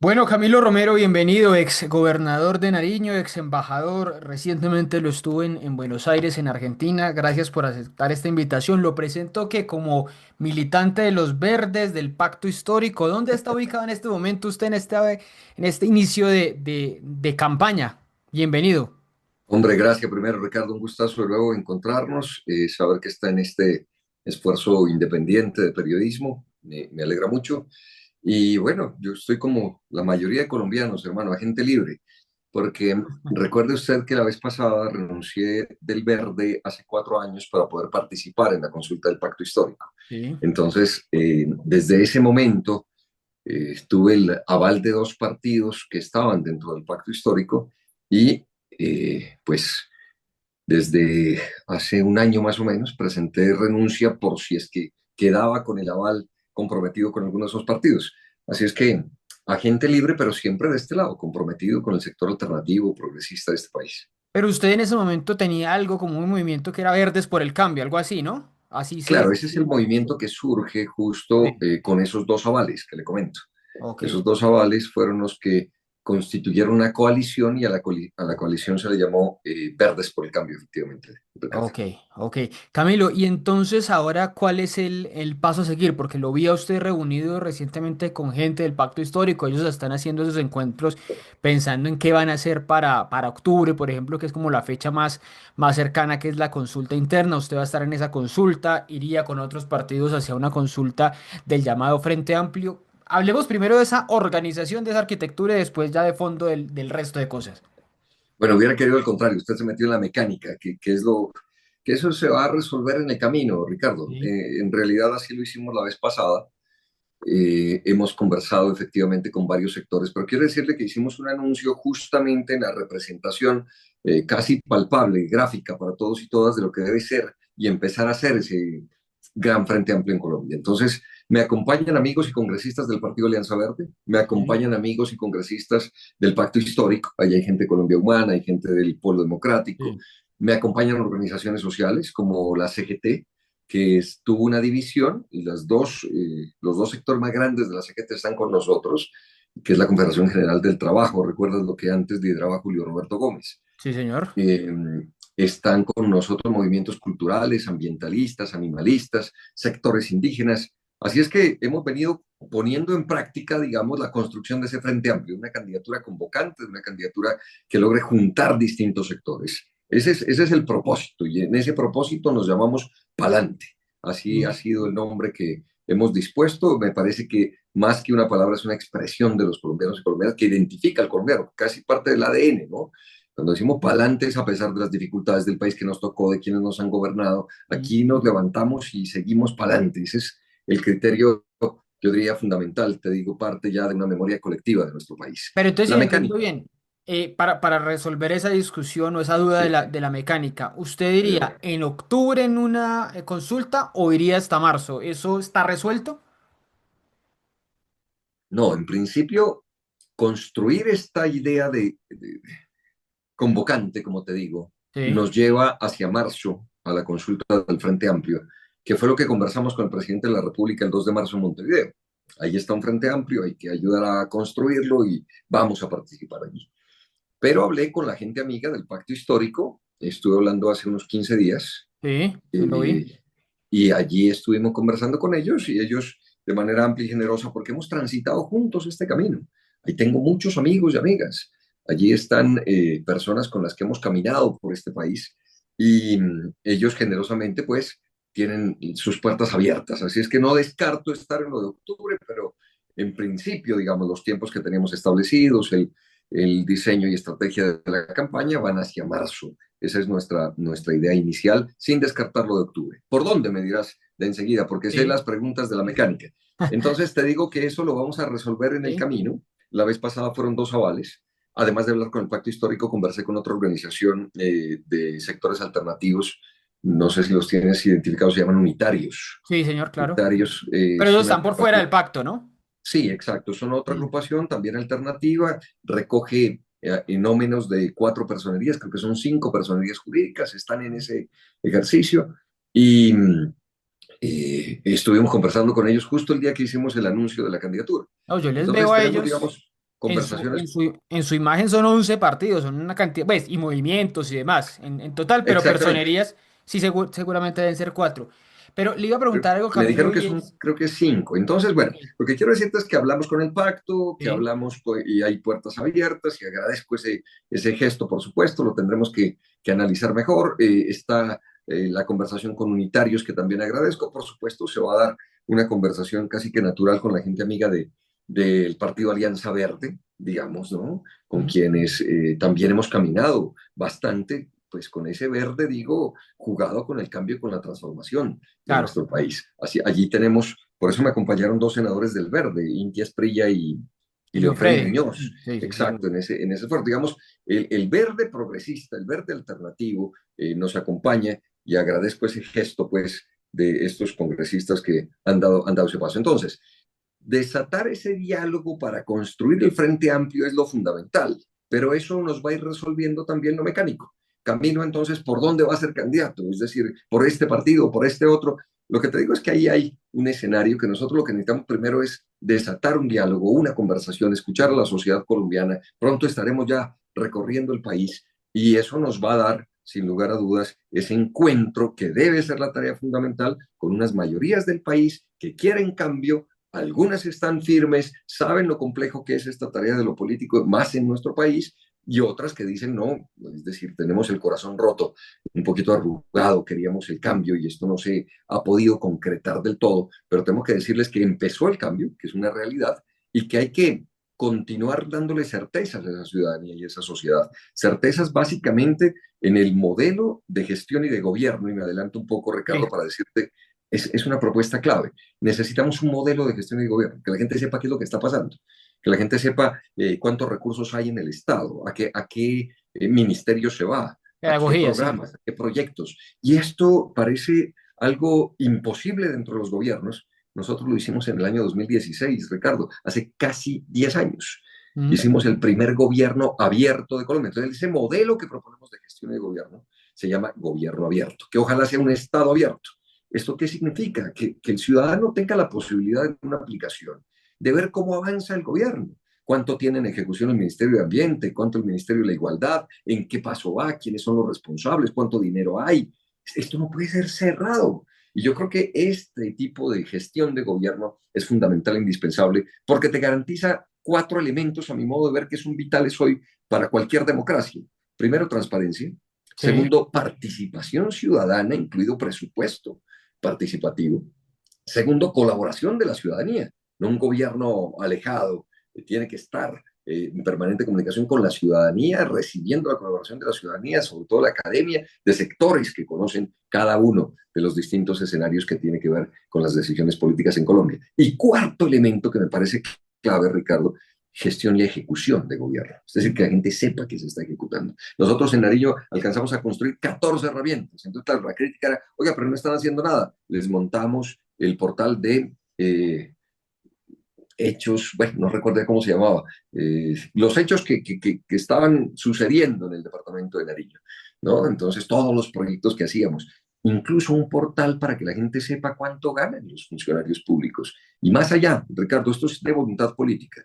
Bueno, Camilo Romero, bienvenido, ex gobernador de Nariño, ex embajador. Recientemente lo estuve en Buenos Aires, en Argentina. Gracias por aceptar esta invitación. Lo presento que como militante de los Verdes, del Pacto Histórico, ¿dónde está ubicado en este momento usted en este inicio de campaña? Bienvenido. Hombre, gracias primero, Ricardo. Un gustazo de nuevo encontrarnos, saber que está en este esfuerzo independiente de periodismo. Me alegra mucho. Y bueno, yo estoy como la mayoría de colombianos, hermano, agente libre, porque recuerde usted que la vez pasada renuncié del Verde hace 4 años para poder participar en la consulta del Pacto Histórico. Sí. Entonces, desde ese momento, tuve el aval de dos partidos que estaban dentro del Pacto Histórico y pues desde hace un año más o menos presenté renuncia por si es que quedaba con el aval comprometido con algunos de esos partidos. Así es que agente libre, pero siempre de este lado, comprometido con el sector alternativo, progresista de este país. Pero usted en ese momento tenía algo como un movimiento que era Verdes por el Cambio, algo así, ¿no? Así se... Claro, ese es el movimiento que surge justo Sí. con esos dos avales que le comento. Ok. Esos dos avales fueron los que constituyeron una coalición y a la coalición se le llamó Verdes por el Cambio, efectivamente, Ricardo. Ok, ok. Camilo, y entonces ahora, ¿cuál es el paso a seguir? Porque lo vi a usted reunido recientemente con gente del Pacto Histórico. Ellos están haciendo esos encuentros pensando en qué van a hacer para octubre, por ejemplo, que es como la fecha más cercana, que es la consulta interna. Usted va a estar en esa consulta, iría con otros partidos hacia una consulta del llamado Frente Amplio. Hablemos primero de esa organización, de esa arquitectura y después ya de fondo del resto de cosas. Bueno, hubiera querido al contrario, usted se metió en la mecánica, que es lo que eso se va a resolver en el camino, Ricardo. Sí. En realidad así lo hicimos la vez pasada. Hemos conversado efectivamente con varios sectores, pero quiero decirle que hicimos un anuncio justamente en la representación casi palpable, gráfica para todos y todas de lo que debe ser y empezar a hacer ese gran frente amplio en Colombia. Entonces, me acompañan amigos y congresistas del Partido Alianza Verde, me Sí. acompañan amigos y congresistas del Pacto Histórico, allá hay gente de Colombia Humana, hay gente del Polo Democrático, Sí. me acompañan organizaciones sociales como la CGT, tuvo una división y los dos sectores más grandes de la CGT están con nosotros, que es la Confederación General del Trabajo. ¿Recuerdas lo que antes lideraba Julio Roberto Gómez? Sí, señor. Eh, Están con nosotros movimientos culturales, ambientalistas, animalistas, sectores indígenas. Así es que hemos venido poniendo en práctica, digamos, la construcción de ese Frente Amplio, una candidatura convocante, una candidatura que logre juntar distintos sectores. Ese es el propósito y en ese propósito nos llamamos Palante. Así ha Sí. sido el nombre que hemos dispuesto. Me parece que más que una palabra es una expresión de los colombianos y colombianas que identifica al colombiano, casi parte del ADN, ¿no? Cuando decimos pa'lante es a pesar de las dificultades del país que nos tocó, de quienes nos han gobernado, Mm. aquí nos levantamos y seguimos pa'lante. Ese es el criterio, yo diría, fundamental, te digo, parte ya de una memoria colectiva de nuestro país. Pero entonces, La si entiendo mecánica. bien, para resolver esa discusión o esa duda Sí. de la mecánica, ¿usted diría en octubre en una consulta o iría hasta marzo? ¿Eso está resuelto? No, en principio, construir esta idea de convocante, como te digo, Sí. nos lleva hacia marzo a la consulta del Frente Amplio, que fue lo que conversamos con el presidente de la República el 2 de marzo en Montevideo. Ahí está un Frente Amplio, hay que ayudar a construirlo y vamos a participar allí. Pero hablé con la gente amiga del Pacto Histórico, estuve hablando hace unos 15 días, Sí, sí lo vi. eh, y allí estuvimos conversando con ellos y ellos de manera amplia y generosa, porque hemos transitado juntos este camino. Ahí tengo muchos amigos y amigas. Allí están personas con las que hemos caminado por este país y ellos generosamente pues tienen sus puertas abiertas. Así es que no descarto estar en lo de octubre, pero en principio, digamos, los tiempos que tenemos establecidos, el diseño y estrategia de la campaña van hacia marzo. Esa es nuestra idea inicial, sin descartarlo de octubre. ¿Por dónde me dirás de enseguida? Porque sé Sí, las preguntas de la mecánica. Entonces te digo que eso lo vamos a resolver en el sí. camino. La vez pasada fueron dos avales. Además de hablar con el Pacto Histórico, conversé con otra organización de sectores alternativos. No sé si los tienes identificados, se llaman unitarios. Sí, señor, claro. Unitarios Pero es ellos una están por fuera agrupación. del pacto, ¿no? Sí, exacto. Son otra Sí. agrupación también alternativa. Recoge no menos de 4 personerías, creo que son 5 personerías jurídicas, están en ese ejercicio. Y estuvimos conversando con ellos justo el día que hicimos el anuncio de la candidatura. No, yo les veo Entonces a tenemos, ellos. digamos, En su, conversaciones. en su imagen son 11 partidos, son una cantidad, pues, y movimientos y demás, en total, pero Exactamente. personerías sí seguramente deben ser 4. Pero le iba a preguntar algo, Me Camilo, dijeron que y son, es... creo que 5. Entonces, Ok, bueno, lo que quiero decirte es que hablamos con el pacto, que sí, hablamos y hay puertas abiertas y agradezco ese gesto, por supuesto, lo tendremos que analizar mejor. Está la conversación con unitarios, que también agradezco, por supuesto, se va a dar una conversación casi que natural con la gente amiga del Partido Alianza Verde, digamos, ¿no? Con mm, quienes también hemos caminado bastante, pues con ese verde, digo, jugado con el cambio y con la transformación de claro, nuestro país. Así, allí tenemos, por eso me acompañaron dos senadores del Verde, Inti Asprilla y y Leo Leofredo Freddy, Muñoz. sí, sí, sí. Exacto, en ese esfuerzo. Digamos, el verde progresista, el verde alternativo nos acompaña y agradezco ese gesto, pues, de estos congresistas que han dado ese paso. Entonces, desatar ese diálogo para construir el Frente Amplio es lo fundamental, pero eso nos va a ir resolviendo también lo mecánico. Camino entonces por dónde va a ser candidato, es decir, por este partido, por este otro. Lo que te digo es que ahí hay un escenario que nosotros lo que necesitamos primero es desatar un diálogo, una conversación, escuchar a la sociedad colombiana. Pronto estaremos ya recorriendo el país y eso nos va a dar, sin lugar a dudas, ese encuentro que debe ser la tarea fundamental con unas mayorías del país que quieren cambio. Algunas están firmes, saben lo complejo que es esta tarea de lo político, más en nuestro país, y otras que dicen no, es decir, tenemos el corazón roto, un poquito arrugado, queríamos el cambio y esto no se ha podido concretar del todo, pero tengo que decirles que empezó el cambio, que es una realidad, y que hay que continuar dándole certezas a esa ciudadanía y a esa sociedad. Certezas básicamente en el modelo de gestión y de gobierno, y me adelanto un poco, Ricardo, Sí, para decirte, es una propuesta clave. Necesitamos un modelo de gestión y de gobierno, que la gente sepa qué es lo que está pasando, que la gente sepa cuántos recursos hay en el Estado, a qué ministerio se va, a qué pedagogía, sí. programas, a qué proyectos. Y esto parece algo imposible dentro de los gobiernos. Nosotros lo hicimos en el año 2016, Ricardo, hace casi 10 años. Mm, Hicimos el primer gobierno abierto de Colombia. Entonces, ese modelo que proponemos de gestión y de gobierno se llama gobierno abierto, que ojalá sea un Estado abierto. ¿Esto qué significa? Que el ciudadano tenga la posibilidad de una aplicación, de ver cómo avanza el gobierno, cuánto tiene en ejecución el Ministerio de Ambiente, cuánto el Ministerio de la Igualdad, en qué paso va, quiénes son los responsables, cuánto dinero hay. Esto no puede ser cerrado. Y yo creo que este tipo de gestión de gobierno es fundamental e indispensable porque te garantiza 4 elementos, a mi modo de ver, que son vitales hoy para cualquier democracia. Primero, transparencia. sí, Segundo, participación ciudadana, incluido presupuesto participativo. Segundo, colaboración de la ciudadanía, no un gobierno alejado, que tiene que estar en permanente comunicación con la ciudadanía, recibiendo la colaboración de la ciudadanía, sobre todo la academia, de sectores que conocen cada uno de los distintos escenarios que tiene que ver con las decisiones políticas en Colombia. Y cuarto elemento que me parece clave, Ricardo, gestión y ejecución de gobierno. Es decir, que la gente sepa que se está ejecutando. Nosotros en Nariño alcanzamos a construir 14 herramientas. Entonces, claro, la crítica era, oiga, pero no están haciendo nada. Les montamos el portal de hechos, bueno, no recuerdo cómo se llamaba, los hechos que estaban sucediendo en el departamento de Nariño, ¿no? Entonces, todos los proyectos que hacíamos, incluso un portal para que la gente sepa cuánto ganan los funcionarios públicos. Y más allá, Ricardo, esto es de voluntad política.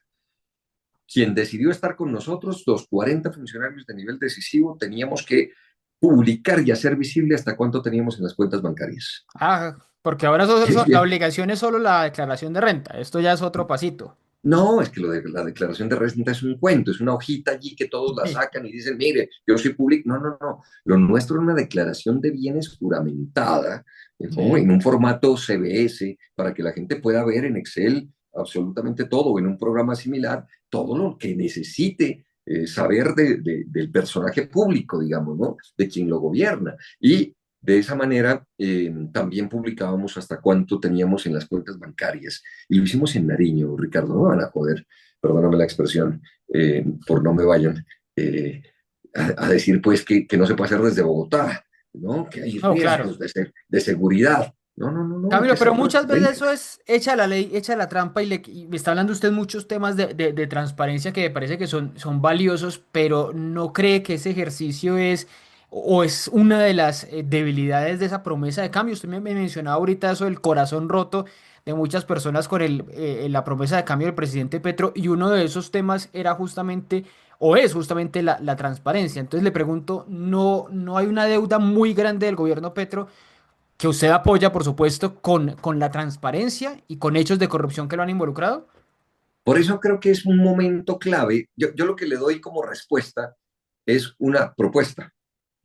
Quien decidió estar con nosotros, los 40 funcionarios de nivel decisivo, teníamos que publicar y hacer visible hasta cuánto teníamos en las cuentas bancarias. Ah, porque ahora la obligación es solo la declaración de renta. Esto ya es otro pasito. No, es que lo de la declaración de renta es un cuento, es una hojita allí que todos la Sí, sacan y dicen, mire, yo soy público. No, no, no. Lo nuestro es una declaración de bienes juramentada, ¿no? sí. En un formato CBS para que la gente pueda ver en Excel absolutamente todo, en un programa similar, todo lo que necesite saber del personaje público, digamos, ¿no? De quien lo gobierna. Y de esa manera también publicábamos hasta cuánto teníamos en las cuentas bancarias. Y lo hicimos en Nariño, Ricardo, no me van a joder, perdóname la expresión, por no me vayan a decir pues que no se puede hacer desde Bogotá, ¿no? Que hay No, claro. riesgos de seguridad. No, no, no, no, hay que Camilo, pero ser muchas veces eso transparentes. es hecha la ley, hecha la trampa y me está hablando usted muchos temas de transparencia que me parece que son valiosos, pero no cree que ese ejercicio es o es una de las debilidades de esa promesa de cambio. Usted me mencionaba ahorita eso del corazón roto de muchas personas con la promesa de cambio del presidente Petro, y uno de esos temas era justamente, o es justamente la transparencia. Entonces le pregunto, ¿no hay una deuda muy grande del gobierno Petro que usted apoya, por supuesto, con la transparencia y con hechos de corrupción que lo han involucrado? Por eso creo que es un momento clave. Yo lo que le doy como respuesta es una propuesta.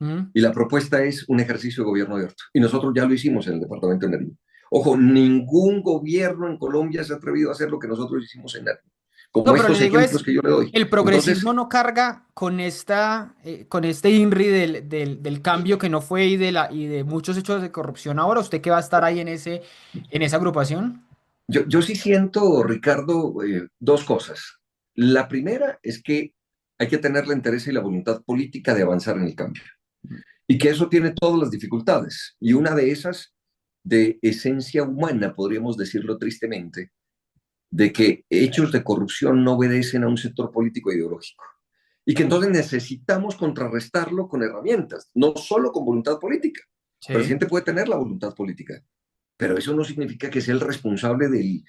Mm. Y la propuesta es un ejercicio de gobierno abierto. Y nosotros ya lo hicimos en el departamento de Nariño. Ojo, ningún gobierno en Colombia se ha atrevido a hacer lo que nosotros hicimos en Nariño, No, como pero le estos digo ejemplos es, que yo le doy. el Entonces, progresismo no carga con este INRI del cambio que no fue y de muchos hechos de corrupción ahora. ¿Usted qué va a estar ahí en esa agrupación? yo sí siento, Ricardo, dos cosas. La primera es que hay que tener la interés y la voluntad política de avanzar en el cambio. Y que eso tiene todas las dificultades. Y una de esas, de esencia humana, podríamos decirlo tristemente, de que hechos de corrupción no obedecen a un sector político e ideológico. Y que entonces necesitamos contrarrestarlo con herramientas, no solo con voluntad política. El Sí. presidente puede tener la voluntad política, pero eso no significa que sea el responsable del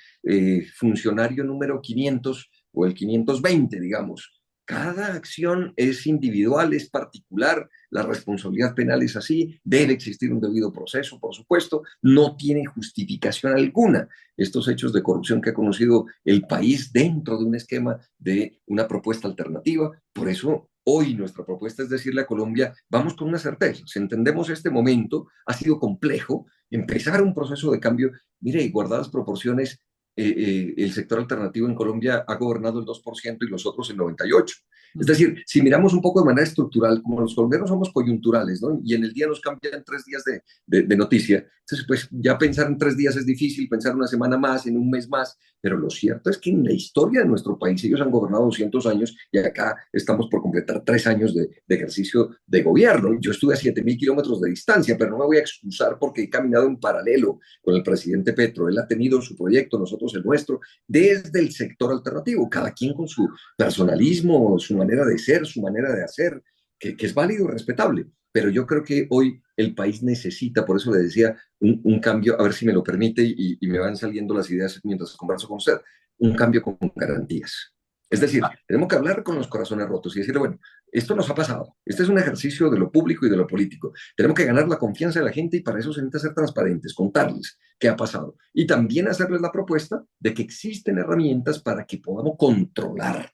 funcionario número 500 o el 520, digamos. Cada acción es individual, es particular, la responsabilidad penal es así, debe existir un debido proceso, por supuesto, no tiene justificación alguna estos hechos de corrupción que ha conocido el país dentro de un esquema de una propuesta alternativa. Por eso hoy nuestra propuesta es decirle a Colombia, vamos con una certeza, si entendemos este momento, ha sido complejo, empezar un proceso de cambio. Mire, y guardadas proporciones, el sector alternativo en Colombia ha gobernado el 2% y los otros el 98%. Es Mm. decir, si miramos un poco de manera estructural, como los colombianos somos coyunturales, ¿no? Y en el día nos cambian 3 días de noticia, entonces pues ya pensar en 3 días es difícil, pensar una semana más, en un mes más, pero lo cierto es que en la historia de nuestro país ellos han gobernado 200 años y acá estamos por completar 3 años de ejercicio de gobierno. Yo estuve a 7.000 kilómetros de distancia, pero no me voy a excusar porque he caminado en paralelo con el presidente Petro. Él ha tenido su proyecto, nosotros el nuestro, desde el sector alternativo, cada quien con su personalismo, su manera de ser, su manera de hacer, que es válido y respetable. Pero yo creo que hoy el país necesita, por eso le decía, un cambio, a ver si me lo permite y me van saliendo las ideas mientras converso con usted, un cambio con garantías. Es decir, tenemos que hablar con los corazones rotos y decirle, bueno, esto nos ha pasado. Este es un ejercicio de lo público y de lo político. Tenemos que ganar la confianza de la gente y para eso se necesita ser transparentes, contarles qué ha pasado. Y también hacerles la propuesta de que existen herramientas para que podamos controlar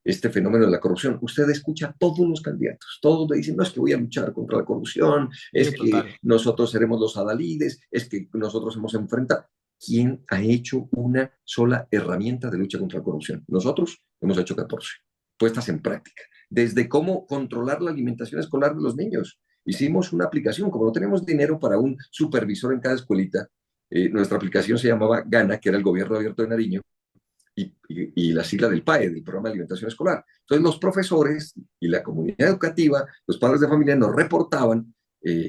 este fenómeno de la corrupción. Usted escucha a todos los candidatos, todos le dicen, no es que voy a luchar contra la corrupción, Sí, es que total. nosotros seremos los adalides, es que nosotros hemos enfrentado. ¿Quién ha hecho una sola herramienta de lucha contra la corrupción? Nosotros hemos hecho 14 puestas en práctica. Desde cómo controlar la alimentación escolar de los niños. Hicimos una aplicación, como no tenemos dinero para un supervisor en cada escuelita, nuestra aplicación se llamaba Gana, que era el gobierno abierto de Nariño, y la sigla del PAE, del Programa de Alimentación Escolar. Entonces los profesores y la comunidad educativa, los padres de familia nos reportaban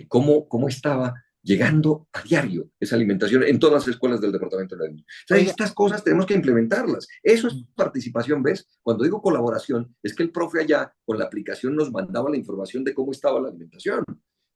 cómo estaba llegando a diario esa alimentación en todas las escuelas del departamento de Nariño. Entonces, Oiga, estas cosas tenemos que implementarlas. Eso es participación, ¿ves? Cuando digo colaboración, es que el profe allá con la aplicación nos mandaba la información de cómo estaba la alimentación.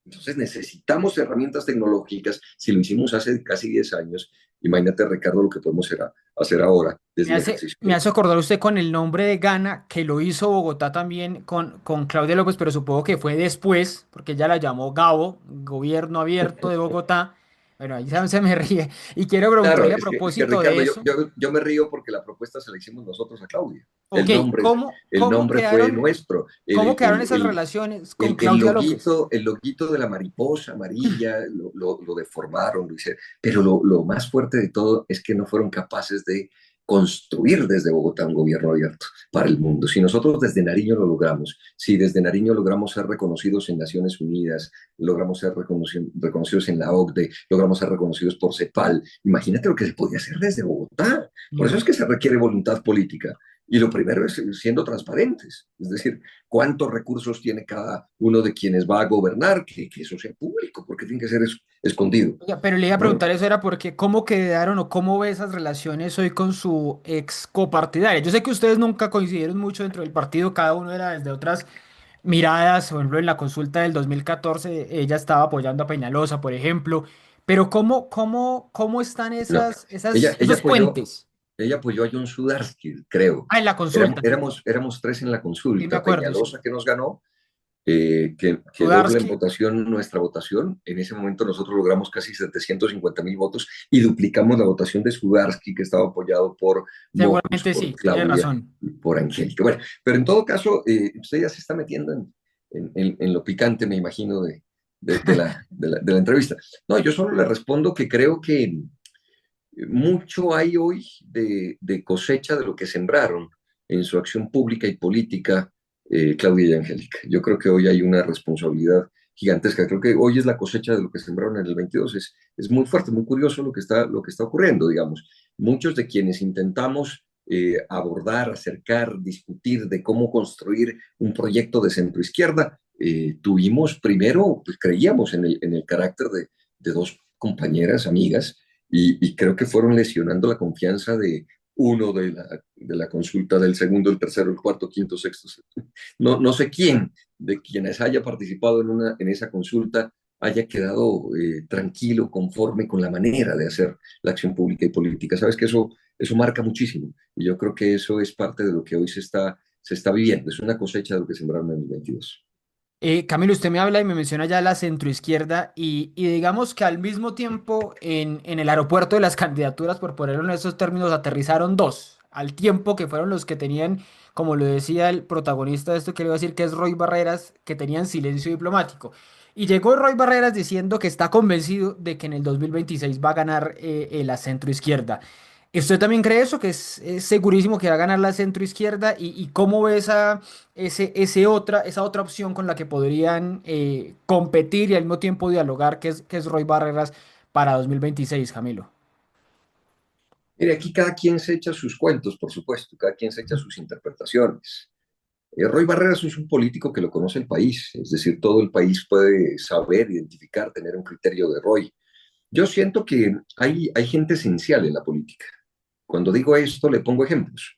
Entonces necesitamos herramientas tecnológicas. Si lo hicimos hace casi 10 años, imagínate, Ricardo, lo que podemos hacer ahora desde el ejercicio. me hace acordar usted con el nombre de Ghana, que lo hizo Bogotá también con Claudia López, pero supongo que fue después, porque ella la llamó Gabo, Gobierno Abierto de Bogotá. Bueno, ahí se me ríe. Y quiero Claro, preguntarle a es que propósito de Ricardo, yo, eso. yo, yo me río porque la propuesta se la hicimos nosotros a Claudia. Ok, El nombre fue nuestro. cómo El, quedaron el, esas el, relaciones con el, el Claudia López? loguito, el loguito de la mariposa amarilla lo deformaron, lo hicieron. Pero lo más fuerte de todo es que no fueron capaces de construir desde Bogotá un gobierno abierto para el mundo. Si nosotros desde Nariño lo logramos, si desde Nariño logramos ser reconocidos en Naciones Unidas, logramos ser reconocidos en la OCDE, logramos ser reconocidos por CEPAL, imagínate lo que se podía hacer desde Bogotá. Por eso Mm. es que se requiere voluntad política. Y lo primero es siendo transparentes, es decir, cuántos recursos tiene cada uno de quienes va a gobernar, que eso sea público, porque tiene que ser escondido, Oiga, pero le iba a ¿no? preguntar eso era porque cómo quedaron o cómo ve esas relaciones hoy con su ex copartidaria. Yo sé que ustedes nunca coincidieron mucho dentro del partido, cada uno era desde otras miradas. Por ejemplo, en la consulta del 2014 ella estaba apoyando a Peñalosa, por ejemplo, Pero ¿cómo están No, ella esos puentes? ella apoyó a John Sudarsky, creo. Ah, en la consulta, Éramos tres en la sí me consulta. acuerdo, sí. Peñalosa que nos ganó, que doble en Sudarsky, votación nuestra votación. En ese momento nosotros logramos casi 750.000 votos y duplicamos la votación de Sudarsky, que estaba apoyado por Mocus, seguramente por sí, tiene Claudia razón. y por Angélica. Bueno, pero en todo caso, usted ya se está metiendo en lo picante, me imagino, de la entrevista. No, yo solo le respondo que creo que mucho hay hoy de cosecha de lo que sembraron en su acción pública y política Claudia y Angélica. Yo creo que hoy hay una responsabilidad gigantesca. Creo que hoy es la cosecha de lo que sembraron en el 22. Es muy fuerte, muy curioso lo que está ocurriendo, digamos. Muchos de quienes intentamos abordar, acercar, discutir de cómo construir un proyecto de centroizquierda, tuvimos primero, pues creíamos en el carácter de dos compañeras, amigas, y creo que fueron lesionando la confianza de uno de la consulta, del segundo, el tercero, el cuarto, quinto, sexto, séptimo. No sé quién de quienes haya participado en esa consulta haya quedado tranquilo, conforme con la manera de hacer la acción pública y política. Sabes que eso marca muchísimo y yo creo que eso es parte de lo que hoy se está viviendo. Es una cosecha de lo que sembraron en el 22. Camilo, usted me habla y me menciona ya la centroizquierda y digamos que al mismo tiempo en el aeropuerto de las candidaturas, por ponerlo en esos términos, aterrizaron dos, al tiempo que fueron los que tenían, como lo decía el protagonista de esto que le iba a decir, que es Roy Barreras, que tenían silencio diplomático. Y llegó Roy Barreras diciendo que está convencido de que en el 2026 va a ganar la centroizquierda. ¿Usted también cree eso? Que es segurísimo que va a ganar la centroizquierda y cómo ve esa otra opción con la que podrían competir y al mismo tiempo dialogar, que es Roy Barreras para 2026, Camilo. Mire, aquí cada quien se echa sus cuentos, por supuesto, cada quien se echa sus interpretaciones. Roy Barreras es un político que lo conoce el país, es decir, todo el país puede saber, identificar, tener un criterio de Roy. Yo siento que hay gente esencial en la política. Cuando digo esto, le pongo ejemplos.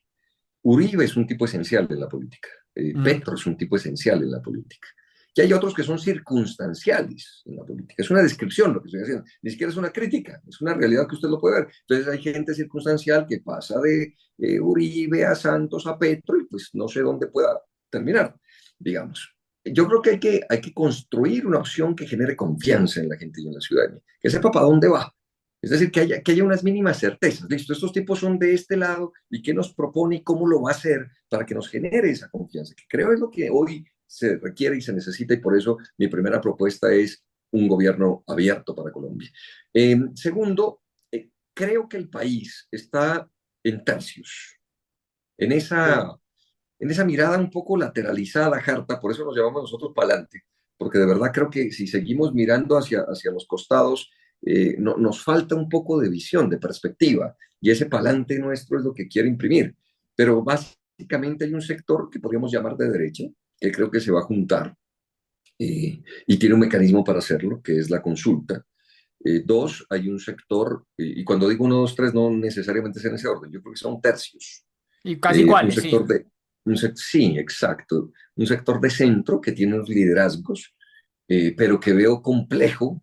Uribe es un tipo esencial en la política. Mm. Petro es un tipo esencial en la política. Y hay otros que son circunstanciales en la política. Es una descripción lo que estoy haciendo. Ni siquiera es una crítica, es una realidad que usted lo puede ver. Entonces hay gente circunstancial que pasa de Uribe a Santos a Petro y pues no sé dónde pueda terminar, digamos. Yo creo que hay que construir una opción que genere confianza en la gente y en la ciudadanía, que sepa para dónde va. Es decir, que haya unas mínimas certezas. Listo, estos tipos son de este lado y qué nos propone y cómo lo va a hacer para que nos genere esa confianza, que creo es lo que hoy se requiere y se necesita y por eso mi primera propuesta es un gobierno abierto para Colombia. Segundo, creo que el país está en tercios, en esa, en esa mirada un poco lateralizada, harta, por eso nos llevamos nosotros para adelante, porque de verdad creo que si seguimos mirando hacia los costados, nos falta un poco de visión, de perspectiva, y ese palante nuestro es lo que quiere imprimir. Pero básicamente hay un sector que podríamos llamar de derecha, que creo que se va a juntar, y tiene un mecanismo para hacerlo, que es la consulta. Dos, hay un sector, y cuando digo uno, dos, tres, no necesariamente es en ese orden, yo creo que son tercios. Y casi Un iguales, sector sí. sí, exacto, un sector de centro que tiene unos liderazgos, pero que veo complejo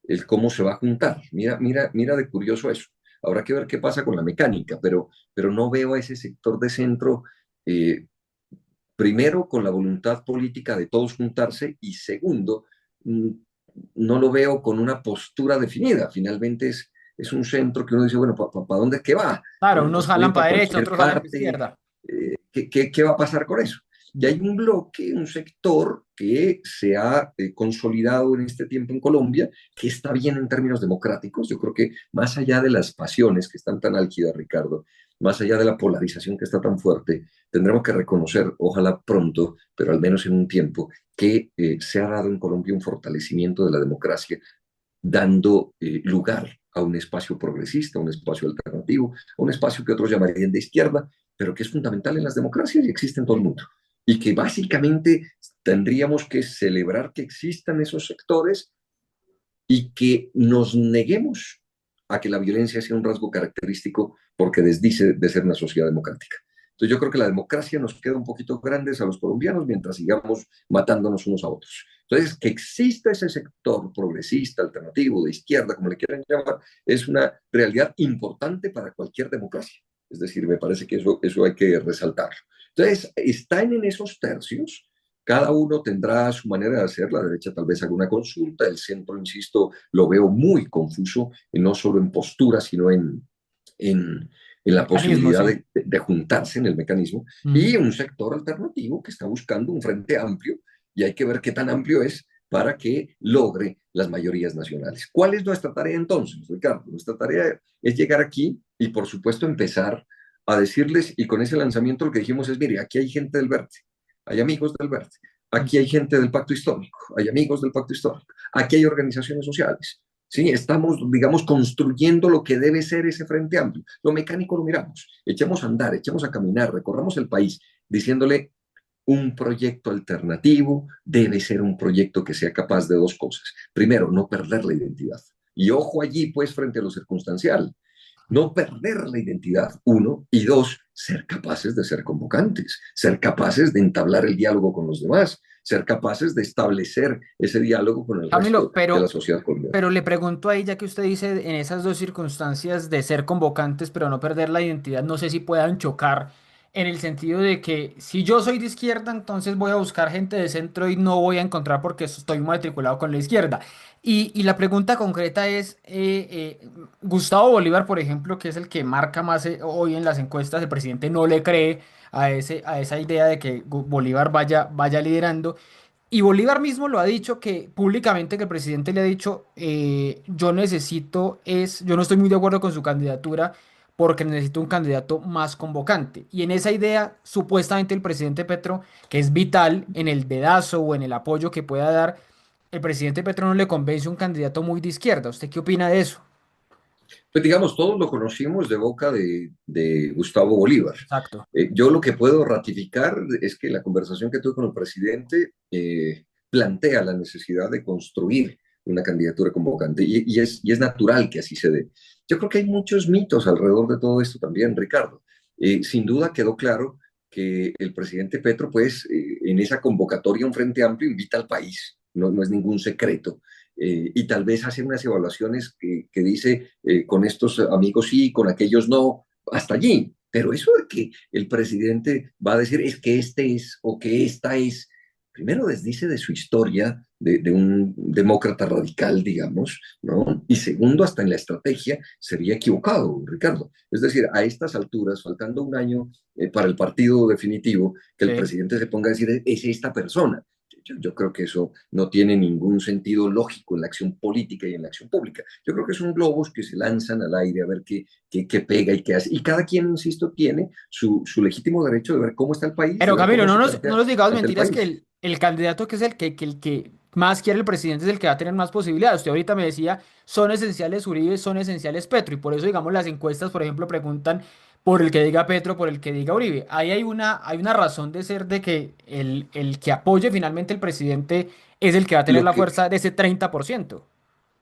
el cómo se va a juntar. Mira, mira, mira de curioso eso. Habrá que ver qué pasa con la mecánica, pero no veo a ese sector de centro, eh, primero, con la voluntad política de todos juntarse y segundo, mm, no lo veo con una postura definida. Finalmente es un centro que uno dice, bueno, ¿para dónde es que va? Claro, Bueno, unos pues puede jalan ir para para derecha, cualquier otros jalan para parte. izquierda. ¿Qué va a pasar con eso? Y hay un bloque, un sector que se ha consolidado en este tiempo en Colombia, que está bien en términos democráticos. Yo creo que más allá de las pasiones que están tan álgidas, Ricardo, más allá de la polarización que está tan fuerte, tendremos que reconocer, ojalá pronto, pero al menos en un tiempo, que se ha dado en Colombia un fortalecimiento de la democracia, dando lugar a un espacio progresista, a un espacio alternativo, a un espacio que otros llamarían de izquierda, pero que es fundamental en las democracias y existe en todo el mundo. Y que básicamente tendríamos que celebrar que existan esos sectores y que nos neguemos a que la violencia sea un rasgo característico porque desdice de ser una sociedad democrática. Entonces yo creo que la democracia nos queda un poquito grandes a los colombianos mientras sigamos matándonos unos a otros. Entonces, que exista ese sector progresista, alternativo, de izquierda, como le quieran llamar, es una realidad importante para cualquier democracia. Es decir, me parece que eso hay que resaltarlo. Entonces, están en esos tercios, cada uno tendrá su manera de hacer, la derecha tal vez haga una consulta, el centro, insisto, lo veo muy confuso, no solo en postura, sino en, en la Mecanismo, posibilidad sí. de juntarse en el mecanismo, y Mm. un sector alternativo que está buscando un frente amplio, y hay que ver qué tan amplio es para que logre las mayorías nacionales. ¿Cuál es nuestra tarea entonces, Ricardo? Nuestra tarea es llegar aquí y, por supuesto, empezar a decirles, y con ese lanzamiento lo que dijimos es, mire, aquí hay gente del Verde, hay amigos del Verde, aquí hay Ujú. gente del Pacto Histórico, hay amigos del Pacto Histórico, aquí hay organizaciones sociales. Sí, estamos, digamos, construyendo lo que debe ser ese frente amplio. Lo mecánico lo miramos, echemos a andar, echemos a caminar, recorramos el país diciéndole un proyecto alternativo debe ser un proyecto que sea capaz de dos cosas. Primero, no perder la identidad. Y ojo allí, pues, frente a lo circunstancial. No perder la identidad, uno, y dos, ser capaces de ser convocantes, ser capaces de entablar el diálogo con los demás, ser capaces de establecer ese diálogo con el Camilo, resto de la sociedad colombiana. pero le pregunto ahí, ya que usted dice en esas dos circunstancias de ser convocantes, pero no perder la identidad, no sé si puedan chocar en el sentido de que si yo soy de izquierda, entonces voy a buscar gente de centro y no voy a encontrar porque estoy matriculado con la izquierda. Y la pregunta concreta es, Gustavo Bolívar, por ejemplo, que es el que marca más hoy en las encuestas, el presidente no le cree a esa idea de que Bolívar vaya liderando. Y Bolívar mismo lo ha dicho que públicamente que el presidente le ha dicho, yo no estoy muy de acuerdo con su candidatura porque necesito un candidato más convocante. Y en esa idea, supuestamente el presidente Petro, que es vital en el dedazo o en el apoyo que pueda dar, el presidente Petro no le convence un candidato muy de izquierda. ¿Usted qué opina de eso? Pues digamos, todos lo conocimos de boca de Gustavo Bolívar. Exacto. Yo lo que puedo ratificar es que la conversación que tuve con el presidente plantea la necesidad de construir una candidatura convocante y es natural que así se dé. Yo creo que hay muchos mitos alrededor de todo esto también, Ricardo. Sin duda quedó claro que el presidente Petro, pues, en esa convocatoria, un frente amplio invita al país, no es ningún secreto. Y tal vez hace unas evaluaciones que dice, con estos amigos sí, con aquellos no, hasta allí. Pero eso de que el presidente va a decir es que este es o que esta es, primero desdice de su historia de un demócrata radical, digamos, ¿no? Y segundo, hasta en la estrategia sería equivocado, Ricardo. Es decir, a estas alturas, faltando un año para el partido definitivo, que el Sí. presidente se ponga a decir es esta persona. Yo creo que eso no tiene ningún sentido lógico en la acción política y en la acción pública. Yo creo que son globos que se lanzan al aire a ver qué pega y qué hace. Y cada quien, insisto, tiene su legítimo derecho de ver cómo está el país, de Pero ver Camilo, cómo no se no plantea nos digamos ante el mentiras que país. el candidato que es el que más quiere el presidente es el que va a tener más posibilidades. Usted ahorita me decía, son esenciales Uribe, son esenciales Petro, y por eso, digamos, las encuestas, por ejemplo, preguntan por el que diga Petro, por el que diga Uribe. Ahí hay una razón de ser de que el que apoye finalmente el presidente es el que va a tener Lo la que, fuerza de ese 30%.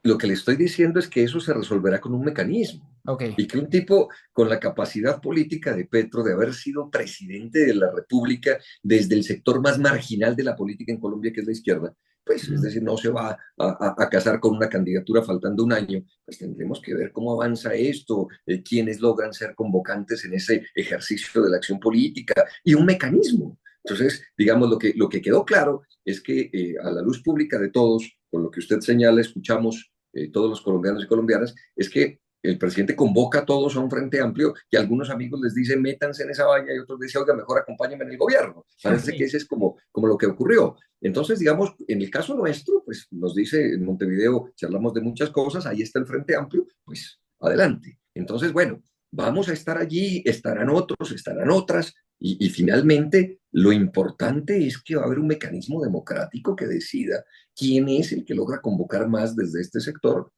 Lo que le estoy diciendo es que eso se resolverá con un mecanismo Ok. y que un tipo con la capacidad política de Petro de haber sido presidente de la República desde el sector más marginal de la política en Colombia, que es la izquierda, pues es Mm. decir, no se va a casar con una candidatura faltando un año, pues tendremos que ver cómo avanza esto, quiénes logran ser convocantes en ese ejercicio de la acción política y un mecanismo. Entonces, digamos, lo que quedó claro es que a la luz pública de todos, con lo que usted señala, escuchamos todos los colombianos y colombianas, es que el presidente convoca a todos a un frente amplio y algunos amigos les dice métanse en esa valla y otros dicen, oiga, mejor acompáñenme en el gobierno. Parece que Sí. ese es como lo que ocurrió. Entonces, digamos, en el caso nuestro, pues nos dice en Montevideo, charlamos de muchas cosas, ahí está el frente amplio, pues adelante. Entonces, bueno, vamos a estar allí, estarán otros, estarán otras, y finalmente lo importante es que va a haber un mecanismo democrático que decida quién es el que logra convocar más desde este sector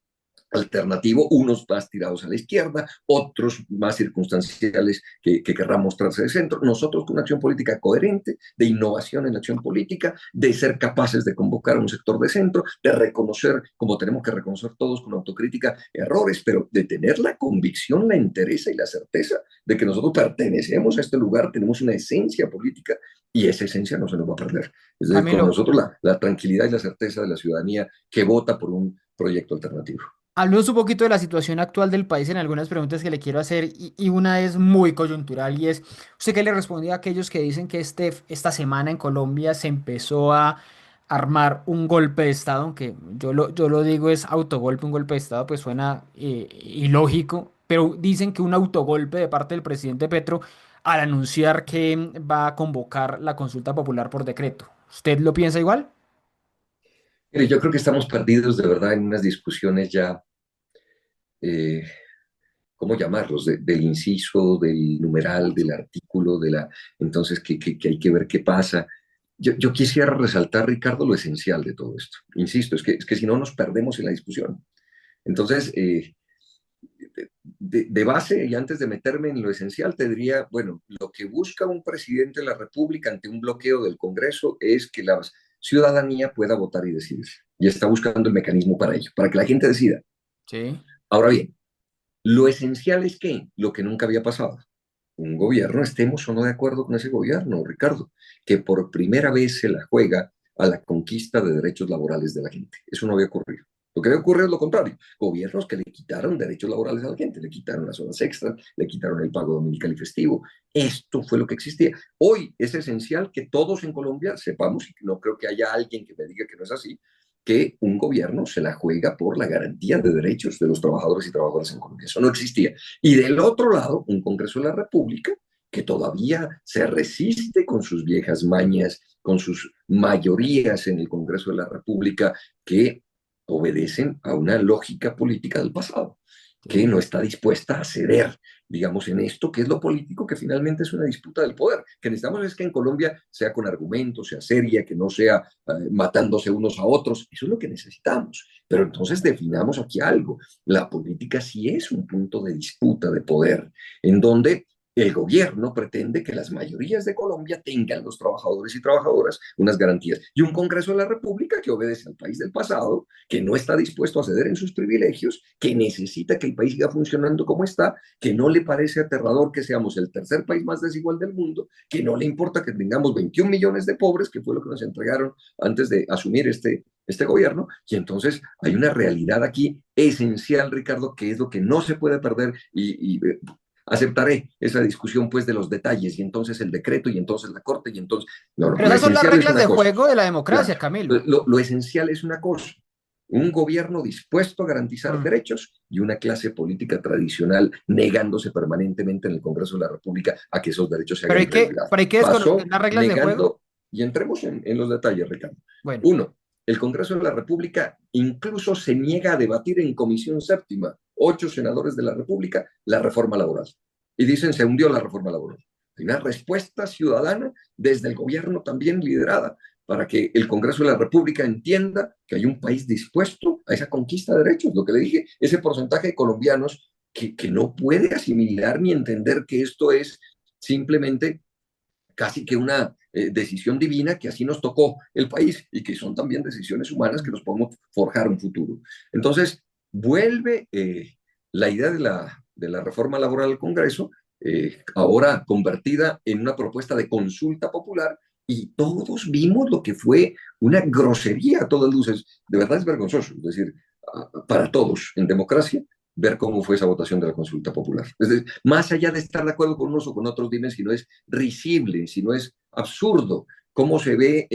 alternativo, unos más tirados a la izquierda, otros más circunstanciales que querrán mostrarse de centro. Nosotros con una acción política coherente, de innovación en la acción política, de ser capaces de convocar a un sector de centro, de reconocer, como tenemos que reconocer todos con autocrítica, errores, pero de tener la convicción, la entereza y la certeza de que nosotros pertenecemos a este lugar, tenemos una esencia política y esa esencia no se nos va a perder. Es decir, con Camilo, nosotros la tranquilidad y la certeza de la ciudadanía que vota por un proyecto alternativo. hablemos un poquito de la situación actual del país en algunas preguntas que le quiero hacer y una es muy coyuntural y es, ¿usted qué le responde a aquellos que dicen que esta semana en Colombia se empezó a armar un golpe de Estado? Aunque yo lo digo es autogolpe, un golpe de Estado, pues suena ilógico, pero dicen que un autogolpe de parte del presidente Petro al anunciar que va a convocar la consulta popular por decreto. ¿Usted lo piensa igual? Mire, yo creo que estamos perdidos de verdad en unas discusiones ya, eh, ¿cómo llamarlos? Del inciso, del numeral, del artículo, entonces que hay que ver qué pasa. Yo quisiera resaltar, Ricardo, lo esencial de todo esto. Insisto, es que si no nos perdemos en la discusión. Entonces, de base, y antes de meterme en lo esencial, te diría, bueno, lo que busca un presidente de la República ante un bloqueo del Congreso es que la ciudadanía pueda votar y decidir. Y está buscando el mecanismo para ello, para que la gente decida. Sí. Ahora bien, lo esencial es que lo que nunca había pasado, un gobierno, estemos o no de acuerdo con ese gobierno, Ricardo, que por primera vez se la juega a la conquista de derechos laborales de la gente. Eso no había ocurrido. Lo que había ocurrido es lo contrario. Gobiernos que le quitaron derechos laborales a la gente, le quitaron las horas extras, le quitaron el pago dominical y festivo. Esto fue lo que existía. Hoy es esencial que todos en Colombia sepamos, y no creo que haya alguien que me diga que no es así, que un gobierno se la juega por la garantía de derechos de los trabajadores y trabajadoras en Colombia. Eso no existía. Y del otro lado, un Congreso de la República que todavía se resiste con sus viejas mañas, con sus mayorías en el Congreso de la República que obedecen a una lógica política del pasado, que Sí. no está dispuesta a ceder, digamos, en esto, que es lo político, que finalmente es una disputa del poder. Que necesitamos es que en Colombia sea con argumentos, sea seria, que no sea matándose unos a otros. Eso es lo que necesitamos. Pero entonces definamos aquí algo. La política sí es un punto de disputa de poder, en donde el gobierno pretende que las mayorías de Colombia tengan los trabajadores y trabajadoras unas garantías. Y un Congreso de la República que obedece al país del pasado, que no está dispuesto a ceder en sus privilegios, que necesita que el país siga funcionando como está, que no le parece aterrador que seamos el tercer país más desigual del mundo, que no le importa que tengamos 21 millones de pobres, que fue lo que nos entregaron antes de asumir este gobierno. Y entonces hay una realidad aquí esencial, Ricardo, que es lo que no se puede perder y aceptaré esa discusión pues de los detalles y entonces el decreto y entonces la corte y entonces no, no, Pero lo esas son las esencial es reglas una de cosa, juego de la claro, democracia, Camilo. lo esencial es una cosa, un gobierno dispuesto a garantizar Mm. derechos y una clase política tradicional negándose permanentemente en el Congreso de la República a que esos derechos se Pero hagan hay que, realidad. pero hay que desconocer Pasó las reglas de juego. negando, y entremos en los detalles, Ricardo. Bueno, Uno, el Congreso de la República incluso se niega a debatir en comisión séptima, 8 senadores de la República, la reforma laboral. Y dicen, se hundió la reforma laboral. Hay una respuesta ciudadana desde el gobierno también liderada para que el Congreso de la República entienda que hay un país dispuesto a esa conquista de derechos. Lo que le dije, ese porcentaje de colombianos que no puede asimilar ni entender que esto es simplemente casi que una decisión divina que así nos tocó el país y que son también decisiones humanas que mm, nos podemos forjar un futuro. Entonces, vuelve la idea de la reforma laboral al Congreso, ahora convertida en una propuesta de consulta popular, y todos vimos lo que fue una grosería a todas luces. De verdad es vergonzoso, es decir, para todos en democracia, ver cómo fue esa votación de la consulta popular. Es decir, más allá de estar de acuerdo con unos o con otros, dime si no es risible, si no es absurdo, cómo se ve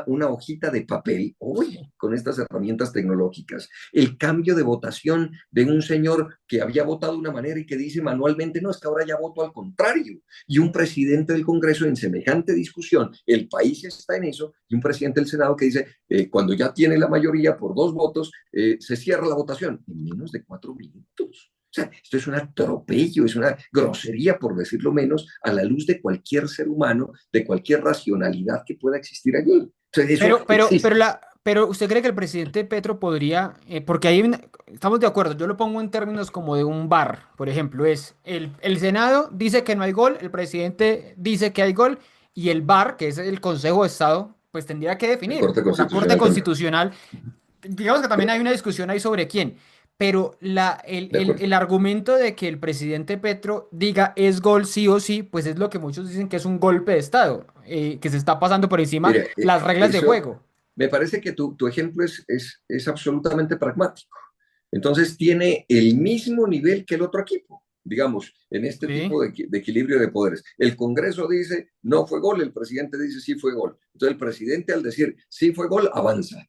una hojita de papel hoy con estas herramientas tecnológicas. El cambio de votación de un señor que había votado de una manera y que dice manualmente, no, es que ahora ya voto al contrario. Y un presidente del Congreso en semejante discusión, el país está en eso, y un presidente del Senado que dice, cuando ya tiene la mayoría por 2 votos, se cierra la votación en menos de 4 minutos. O sea, esto es un atropello, es una grosería, por decirlo menos, a la luz de cualquier ser humano, de cualquier racionalidad que pueda existir allí. O sea, eso pero existe. pero ¿usted cree que el presidente Petro podría, porque estamos de acuerdo, yo lo pongo en términos como de un bar, por ejemplo, es el Senado dice que no hay gol, el presidente dice que hay gol, y el bar, que es el Consejo de Estado, pues tendría que La definir, Corte o la Corte Constitucional también. Constitucional, digamos que también hay una discusión ahí sobre quién, pero De acuerdo. el argumento de que el presidente Petro diga es gol sí o sí, pues es lo que muchos dicen que es un golpe de Estado, que se está pasando por encima Mire, las reglas de eso juego. me parece que tu ejemplo es absolutamente pragmático. Entonces tiene el mismo nivel que el otro equipo, digamos, en este Sí. tipo de equilibrio de poderes. El Congreso dice no fue gol, el presidente dice sí fue gol. Entonces el presidente al decir sí fue gol avanza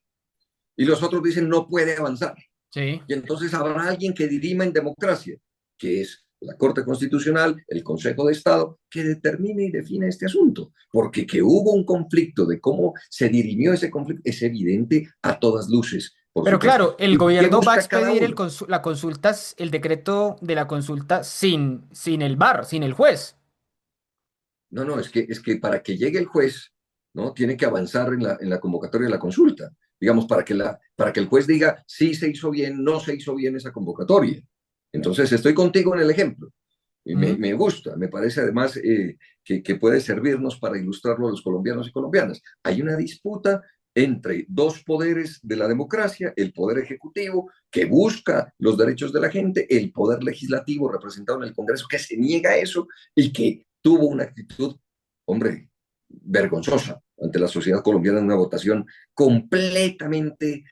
y los otros dicen no puede avanzar. Sí. Y entonces habrá alguien que dirima en democracia, que es la Corte Constitucional, el Consejo de Estado, que determine y define este asunto. Porque que hubo un conflicto de cómo se dirimió ese conflicto es evidente a todas luces, por Pero supuesto. claro, el ¿Y qué gobierno va a busca cada expedir uno? la consulta, el decreto de la consulta sin el VAR, sin el juez. No, no, es que para que llegue el juez, ¿no? Tiene que avanzar en la convocatoria de la consulta. Digamos, para que el juez diga si se hizo bien, no se hizo bien esa convocatoria. Entonces, estoy contigo en el ejemplo. Y me, ¿Mm? me gusta, me parece además que puede servirnos para ilustrarlo a los colombianos y colombianas. Hay una disputa entre dos poderes de la democracia, el poder ejecutivo, que busca los derechos de la gente, el poder legislativo representado en el Congreso, que se niega a eso y que tuvo una actitud, hombre, vergonzosa ante la sociedad colombiana en una votación completamente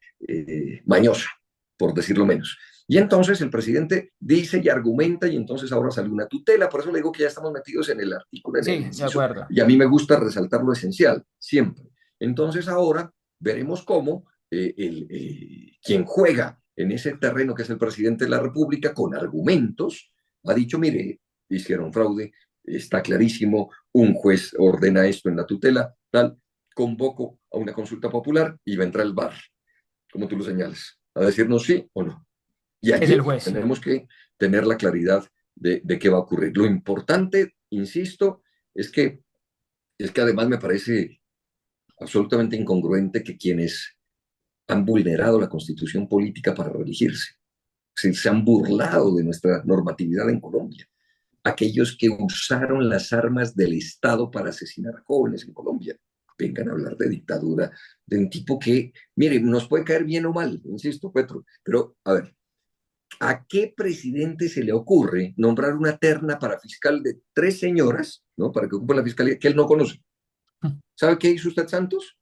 mañosa, por decirlo menos. Y entonces el presidente dice y argumenta y entonces ahora sale una tutela. Por eso le digo que ya estamos metidos en el artículo, en el Sí, de inciso, acuerdo. y a mí me gusta resaltar lo esencial, siempre. Entonces ahora veremos cómo quien juega en ese terreno, que es el presidente de la República, con argumentos, ha dicho, mire, hicieron fraude, está clarísimo, un juez ordena esto en la tutela, tal, convoco a una consulta popular y vendrá el VAR, como tú lo señalas, a decirnos sí o no. Y Es el allí juez. tenemos que tener la claridad de qué va a ocurrir. Lo importante, insisto, es que además me parece absolutamente incongruente que quienes han vulnerado la constitución política para reelegirse, se han burlado de nuestra normatividad en Colombia, aquellos que usaron las armas del Estado para asesinar a jóvenes en Colombia, vengan a hablar de dictadura, de un tipo que, mire, nos puede caer bien o mal, insisto, Petro, pero a ver, ¿a qué presidente se le ocurre nombrar una terna para fiscal de tres señoras, ¿no? Para que ocupen la fiscalía que él no conoce? ¿Sabe qué hizo usted, Santos?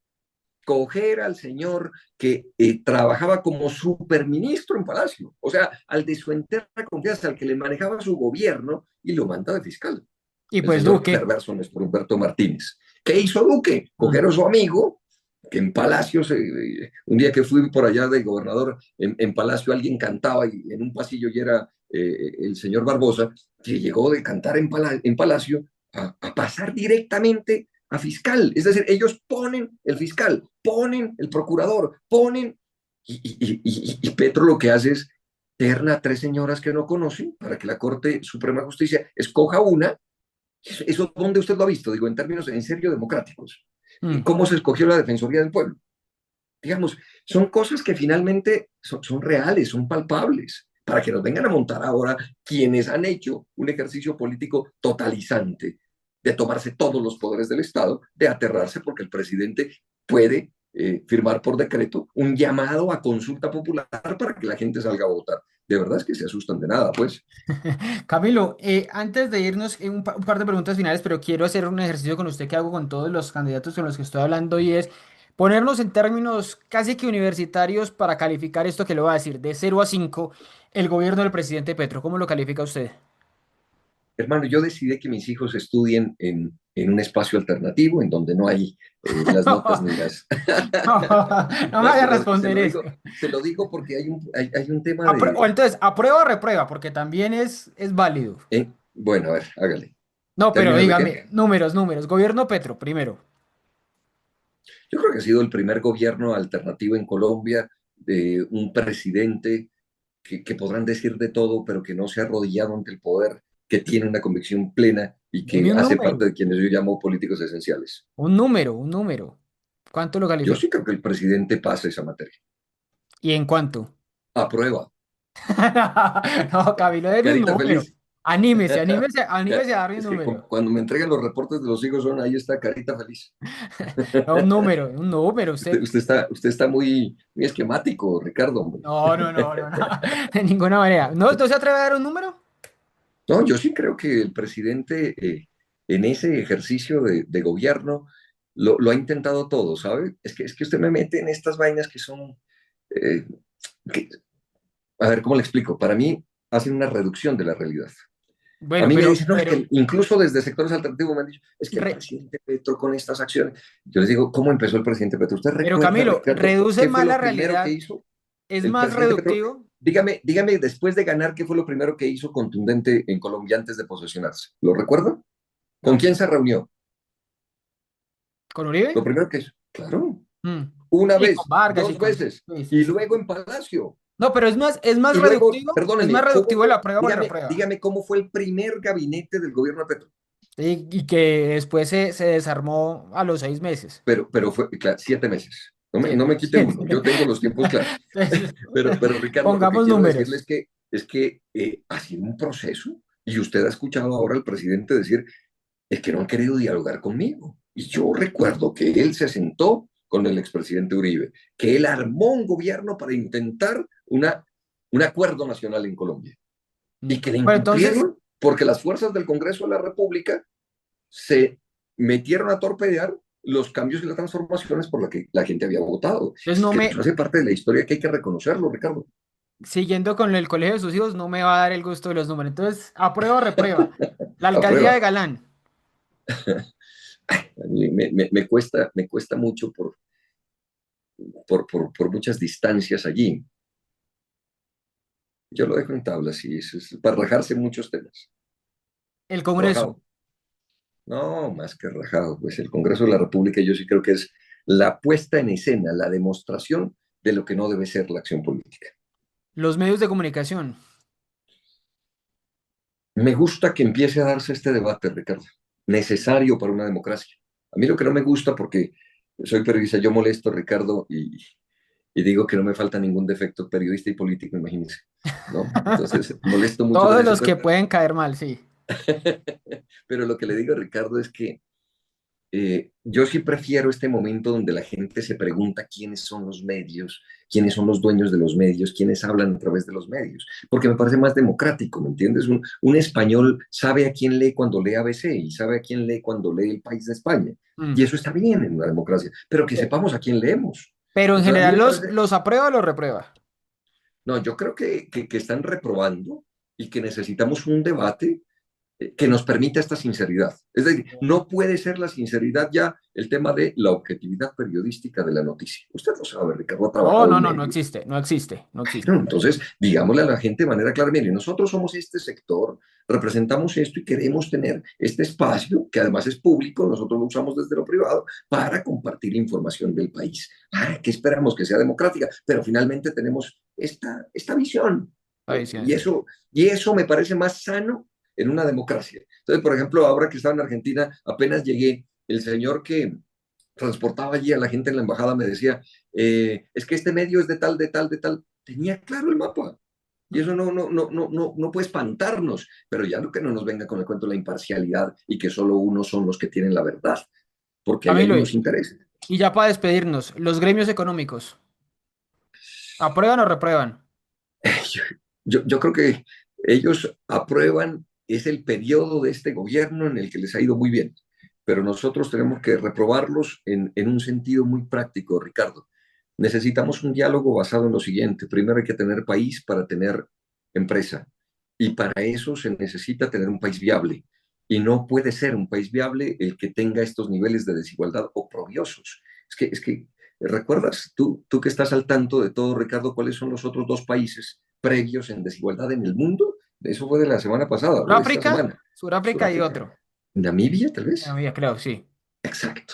Coger al señor que trabajaba como superministro en Palacio, o sea, al de su entera confianza, al que le manejaba su gobierno y lo manda de fiscal. Y El pues señor Duque. perverso Néstor Humberto Martínez. ¿Qué hizo Duque? Mm. Coger a su amigo, que en Palacio, un día que fui por allá de gobernador, en Palacio alguien cantaba y en un pasillo y era el señor Barbosa, que llegó de cantar en Palacio a pasar directamente a fiscal. Es decir, ellos ponen el fiscal, ponen el procurador, ponen... Y Petro lo que hace es terna a tres señoras que no conocen para que la Corte Suprema de Justicia escoja una. Eso, ¿dónde usted lo ha visto? Digo, en términos en serio democráticos. Mm. ¿Cómo se escogió la Defensoría del Pueblo? Digamos, son cosas que finalmente son reales, son palpables, para que nos vengan a montar ahora quienes han hecho un ejercicio político totalizante de tomarse todos los poderes del Estado, de aterrarse porque el presidente puede firmar por decreto un llamado a consulta popular para que la gente salga a votar. De verdad es que se asustan de nada, pues. Camilo, antes de irnos, un par de preguntas finales, pero quiero hacer un ejercicio con usted que hago con todos los candidatos con los que estoy hablando y es ponernos en términos casi que universitarios para calificar esto que le voy a decir, de 0 a 5 el gobierno del presidente Petro. ¿Cómo lo califica usted? Hermano, yo decidí que mis hijos estudien en un espacio alternativo, en donde no hay las notas ni las... No me No, vaya a pero se responder lo eso. digo, se lo digo porque hay un tema O entonces, ¿aprueba o reprueba? Porque también es válido. bueno, a ver, hágale. No, pero ¿Términos de qué? dígame, números, números. Gobierno Petro, primero. Yo creo que ha sido el primer gobierno alternativo en Colombia de un presidente que podrán decir de todo, pero que no se ha arrodillado ante el poder, que tiene una convicción plena y Deme que un hace número. parte de quienes yo llamo políticos esenciales. Un número, un número. ¿Cuánto lo Yo califica? sí creo que el presidente pasa esa materia. ¿Y en cuánto? Aprueba. No, Camilo, déme un Carita número. feliz. Anímese, anímese, anímese a darme un Es que número. cuando me entregan los reportes de los hijos son, ahí está, carita feliz. No, un número, un número. Usted, Usted. usted está muy esquemático, Ricardo, hombre. No, no, no, no, no. De ninguna manera. ¿No, no se atreve a dar un número? No, yo sí creo que el presidente en ese ejercicio de gobierno lo ha intentado todo, ¿sabe? Es que usted me mete en estas vainas que son, eh, que- a ver, ¿cómo le explico? Para mí hacen una reducción de la realidad. A Bueno, mí me dicen, no, es pero, que incluso desde sectores alternativos me han dicho, es que el re- presidente Petro con estas acciones. Yo les digo, ¿cómo empezó el presidente Petro? ¿Usted pero recuerda, Camilo, Ricardo, reduce qué fue más la lo primero que realidad. hizo Es el más presidente Petro? reductivo Dígame, después de ganar, ¿qué fue lo primero que hizo contundente en Colombia antes de posesionarse? ¿Lo recuerda? ¿Con no, quién se reunió? con Uribe. Lo primero que hizo, claro, Mm. una Sí, con vez, Vargas y dos con... veces, Sí, sí, y sí. luego en Palacio. No, pero es Y luego, más perdóneme, ¿cómo reductivo fue? la prueba o la reprueba. Dígame cómo fue el primer gabinete del gobierno de Petro. Y que después se desarmó a los 6 meses. Pero fue, claro, 7 meses. Sí, No me quite uno, yo tengo los tiempos claros. entonces, Pero Ricardo, lo que pongamos quiero decirle números. es que ha sido un proceso y usted ha escuchado ahora al presidente decir, es que no han querido dialogar conmigo. Y yo recuerdo que él se sentó con el expresidente Uribe, que él armó un gobierno para intentar un acuerdo nacional en Colombia Mm. y que le Bueno, entonces, incumplieron porque las fuerzas del Congreso de la República se metieron a torpedear los cambios y las transformaciones por las que la gente había votado. entonces Es no que eso me, hace parte de la historia que hay que reconocerlo, Ricardo. siguiendo con el colegio de sus hijos, no me va a dar el gusto de los números. Entonces, ¿aprueba o reprueba? La alcaldía de Aprueba. Galán. Me cuesta mucho por muchas distancias allí. Yo lo dejo en tablas y eso es para rajarse muchos temas. El Congreso. Rajado. No, más que rajado. Pues el Congreso de la República yo sí creo que es la puesta en escena, la demostración de lo que no debe ser la acción política. Los medios de comunicación. Me gusta que empiece a darse este debate, Ricardo, necesario para una democracia. A mí lo que no me gusta, porque soy periodista, yo molesto, Ricardo, y digo que no me falta ningún defecto periodista y político, imagínense, ¿no? Entonces, molesto mucho con Todos eso, los que pueden caer mal, sí. pero lo que le digo a Ricardo es que yo sí prefiero este momento donde la gente se pregunta quiénes son los medios, quiénes son los dueños de los medios, quiénes hablan a través de los medios, porque me parece más democrático, ¿me entiendes? Un español sabe a quién lee cuando lee ABC y sabe a quién lee cuando lee El País de España. Y Mm. eso está bien en una democracia, pero que sepamos a quién leemos. Pero en Entonces, a mí general me parece, los aprueba o los reprueba. no, yo creo que están reprobando y que necesitamos un debate que nos permita esta sinceridad. Es decir, no puede ser la sinceridad ya el tema de la objetividad periodística de la noticia. Usted lo sabe, Ricardo, ha No, trabajado no, en no, no medios. existe, no existe, no existe. Bueno, entonces, digámosle a la gente de manera clara, mire, nosotros somos este sector, representamos esto y queremos tener este espacio, que además es público, nosotros lo usamos desde lo privado, para compartir información del país. Que esperamos que sea democrática, pero finalmente tenemos esta visión. Ay, sí, Y sí. eso me parece más sano en una democracia. Entonces, por ejemplo, ahora que estaba en Argentina, apenas llegué, el señor que transportaba allí a la gente en la embajada me decía, es que este medio es de tal, de tal, de tal. Tenía claro el mapa. Y eso no puede espantarnos, pero ya no que no nos venga con el cuento de la imparcialidad y que solo unos son los que tienen la verdad, porque ahí hay Camilo, unos intereses. y ya para despedirnos, los gremios económicos, ¿aprueban o reprueban? Yo, yo creo que ellos aprueban, es el periodo de este gobierno en el que les ha ido muy bien, pero nosotros tenemos que reprobarlos en un sentido muy práctico, Ricardo. Necesitamos un diálogo basado en lo siguiente. Primero hay que tener país para tener empresa y para eso se necesita tener un país viable. Y no puede ser un país viable el que tenga estos niveles de desigualdad oprobiosos. Es que ¿recuerdas tú que estás al tanto de todo, Ricardo, cuáles son los otros dos países previos en desigualdad en el mundo? Eso fue de la semana pasada o de esta Suráfrica, semana. Suráfrica y Sudáfrica. otro. Namibia, tal Ah, vez. mira, creo, sí. Exacto.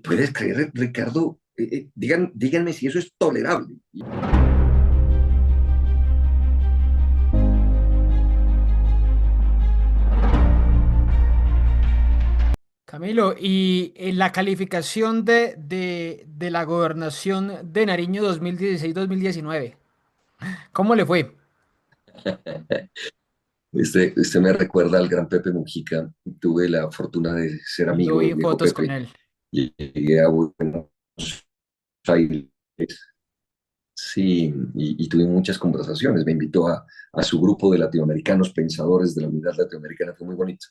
¿Puedes creer, Ricardo? Díganme si eso es tolerable. Camilo, y en la calificación de la gobernación de Nariño 2016-2019, ¿cómo le fue? Este me recuerda al gran Pepe Mujica. Tuve la fortuna de ser Yo amigo del vi viejo fotos con Pepe. él. Y llegué a Buenos Aires. Sí, y tuve muchas conversaciones. Me invitó a su grupo de latinoamericanos pensadores de la unidad latinoamericana. Fue muy bonito.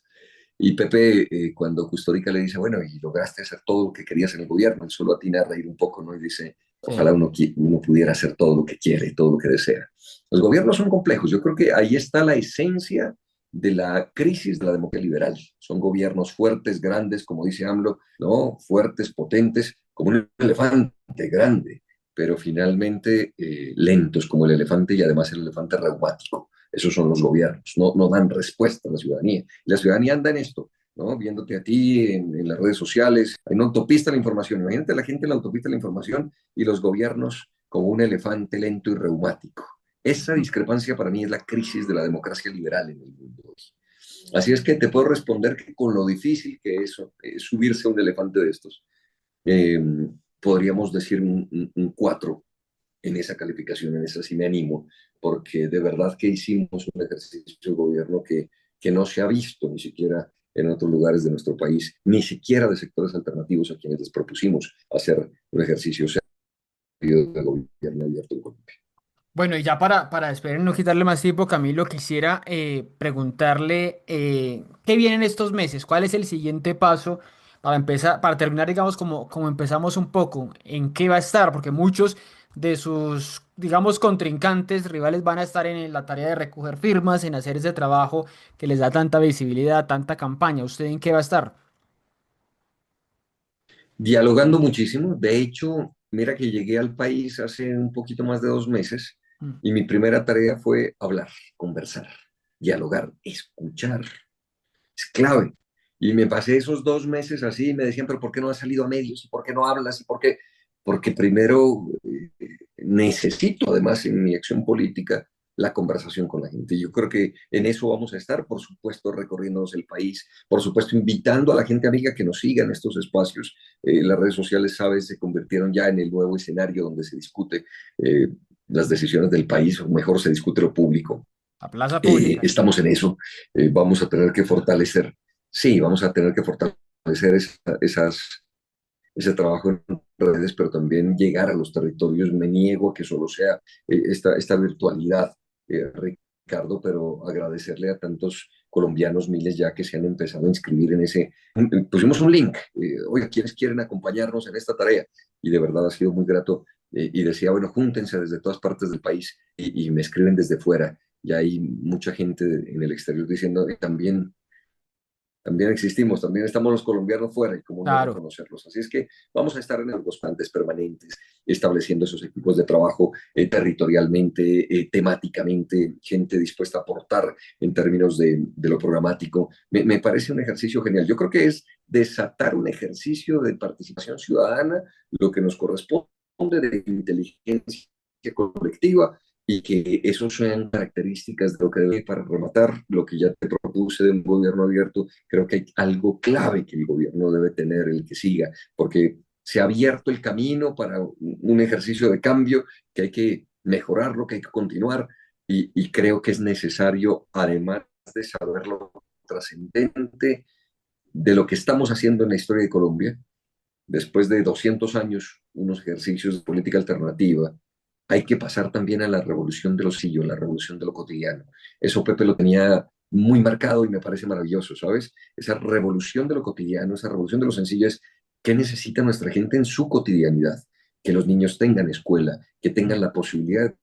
Y Pepe, cuando Custodica le dice, bueno, y lograste hacer todo lo que querías en el gobierno, él solo atina a reír un poco, ¿no? Y dice, Sí. ojalá uno pudiera hacer todo lo que quiere, todo lo que desea. Los gobiernos son complejos. Yo creo que ahí está la esencia de la crisis de la democracia liberal. Son gobiernos fuertes, grandes, como dice AMLO, ¿no? Fuertes, potentes, como un elefante grande, pero finalmente lentos como el elefante y además el elefante reumático. Esos son los gobiernos, no dan respuesta a la ciudadanía. Y la ciudadanía anda en esto, ¿no? Viéndote a ti en las redes sociales, en una autopista la información. Imagínate la gente en la autopista la información y los gobiernos como un elefante lento y reumático. Esa discrepancia para mí es la crisis de la democracia liberal en el mundo hoy. Así es que te puedo responder que con lo difícil que es subirse a un elefante de estos, eh, podríamos decir un 4 en esa calificación, en esa sí me animo, porque de verdad que hicimos un ejercicio de gobierno que no se ha visto ni siquiera en otros lugares de nuestro país, ni siquiera de sectores alternativos a quienes les propusimos hacer un ejercicio serio de gobierno abierto en Colombia. Bueno, y ya para despedir y no quitarle más tiempo, Camilo, quisiera preguntarle qué viene en estos meses, cuál es el siguiente paso para empezar, para terminar, digamos, como empezamos un poco, en qué va a estar, porque muchos de sus, digamos, contrincantes, rivales van a estar en la tarea de recoger firmas, en hacer ese trabajo que les da tanta visibilidad, tanta campaña. ¿Usted en qué va a estar? Dialogando muchísimo, de hecho, mira que llegué al país hace un poquito más de 2 meses Mm. y mi primera tarea fue hablar, conversar, dialogar, escuchar. Es clave. Y me pasé esos 2 meses así y me decían, pero ¿por qué no has salido a medios? ¿Y por qué no hablas? ¿Y por qué? Porque primero necesito, además, en mi acción política, la conversación con la gente. Yo creo que en eso vamos a estar, por supuesto, recorriéndonos el país, por supuesto, invitando a la gente amiga que nos siga en estos espacios. Las redes sociales, sabes, se convirtieron ya en el nuevo escenario donde se discute las decisiones del país, o mejor se discute lo público. La plaza pública. Estamos en eso, vamos a tener que fortalecer, sí, vamos a tener que fortalecer ese trabajo en redes, pero también llegar a los territorios. Me niego a que solo sea esta virtualidad, Ricardo, pero agradecerle a tantos colombianos, miles ya que se han empezado a inscribir en ese. Pusimos un link, oiga, ¿quiénes quieren acompañarnos en esta tarea? Y de verdad ha sido muy grato. Y decía, bueno, júntense desde todas partes del país y me escriben desde fuera. Y hay mucha gente en el exterior diciendo, también existimos, también estamos los colombianos fuera y cómo no Claro. reconocerlos. Así es que vamos a estar en los constantes permanentes, estableciendo esos equipos de trabajo territorialmente, temáticamente, gente dispuesta a aportar en términos de lo programático. Me parece un ejercicio genial. Yo creo que es desatar un ejercicio de participación ciudadana, lo que nos corresponde de inteligencia colectiva y que eso sean características de lo que debe para rematar lo que ya te propuse de un gobierno abierto. Creo que hay algo clave que el gobierno debe tener, el que siga, porque se ha abierto el camino para un ejercicio de cambio que hay que mejorarlo, que hay que continuar y creo que es necesario, además de saber lo trascendente de lo que estamos haciendo en la historia de Colombia, después de 200 años, unos ejercicios de política alternativa, hay que pasar también a la revolución de lo sillos, la revolución de lo cotidiano. Eso Pepe lo tenía muy marcado y me parece maravilloso, ¿sabes? Esa revolución de lo cotidiano, esa revolución de lo sencillo es qué necesita nuestra gente en su cotidianidad, que los niños tengan escuela, que tengan la posibilidad de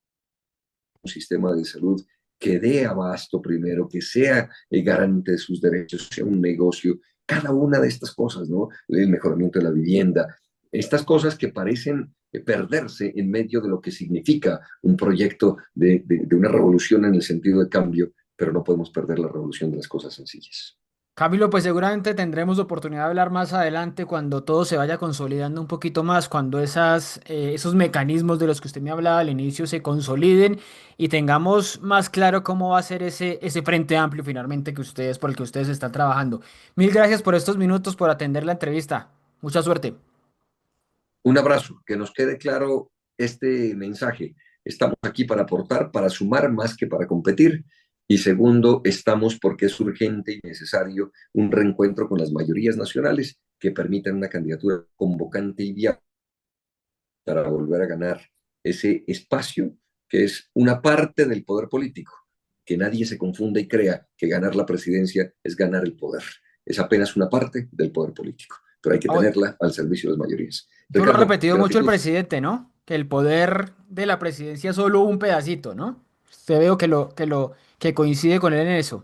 un sistema de salud que dé abasto primero, que sea garante de sus derechos, sea un negocio, cada una de estas cosas, ¿no? El mejoramiento de la vivienda, estas cosas que parecen perderse en medio de lo que significa un proyecto de una revolución en el sentido de cambio, pero no podemos perder la revolución de las cosas sencillas. Camilo, pues seguramente tendremos oportunidad de hablar más adelante cuando todo se vaya consolidando un poquito más, cuando esos mecanismos de los que usted me hablaba al inicio se consoliden y tengamos más claro cómo va a ser ese frente amplio finalmente por el que ustedes están trabajando. Mil gracias por estos minutos, por atender la entrevista. Mucha suerte. Un abrazo, que nos quede claro este mensaje. Estamos aquí para aportar, para sumar más que para competir. Y segundo, estamos porque es urgente y necesario un reencuentro con las mayorías nacionales que permitan una candidatura convocante y viable para volver a ganar ese espacio que es una parte del poder político. Que nadie se confunda y crea que ganar la presidencia es ganar el poder. Es apenas una parte del poder político, pero hay que Ah, tenerla al servicio de las mayorías. eso lo ha Ricardo, repetido mucho el gratitud. presidente, ¿no? Que el poder de la presidencia es solo un pedacito, ¿no? Usted veo que coincide con él en eso.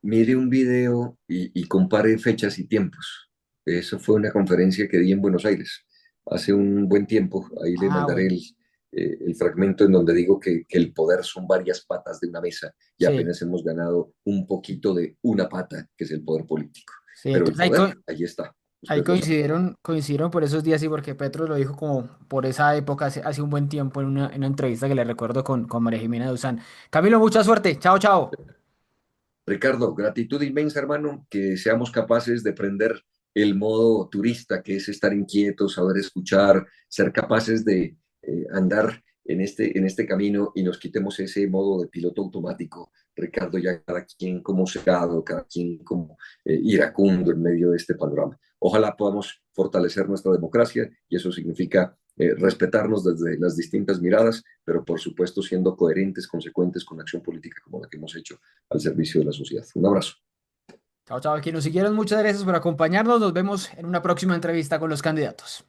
Mire un video y compare fechas y tiempos. Eso fue una conferencia que di en Buenos Aires hace un buen tiempo. Ahí le Ah, mandaré bueno, el fragmento en donde digo que el poder son varias patas de una mesa y sí, apenas hemos ganado un poquito de una pata, que es el poder político. sí, Pero el entonces poder, ahí está. ahí Usted lo sabe. coincidieron por esos días y porque Petro lo dijo como por esa época, hace un buen tiempo en una entrevista que le recuerdo con María Jimena Duzán. Camilo, mucha suerte. Chao, chao. Ricardo, gratitud inmensa, hermano, que seamos capaces de prender el modo turista, que es estar inquietos, saber escuchar, ser capaces de andar en este camino y nos quitemos ese modo de piloto automático. Ricardo, ya cada quien como cegado, cada quien como iracundo en medio de este panorama. Ojalá podamos fortalecer nuestra democracia y eso significa respetarnos desde las distintas miradas, pero por supuesto siendo coherentes, consecuentes con la acción política como la que hemos hecho al servicio de la sociedad. Un abrazo. Chao, chao. Quienes nos siguieron, muchas gracias por acompañarnos. Nos vemos en una próxima entrevista con los candidatos.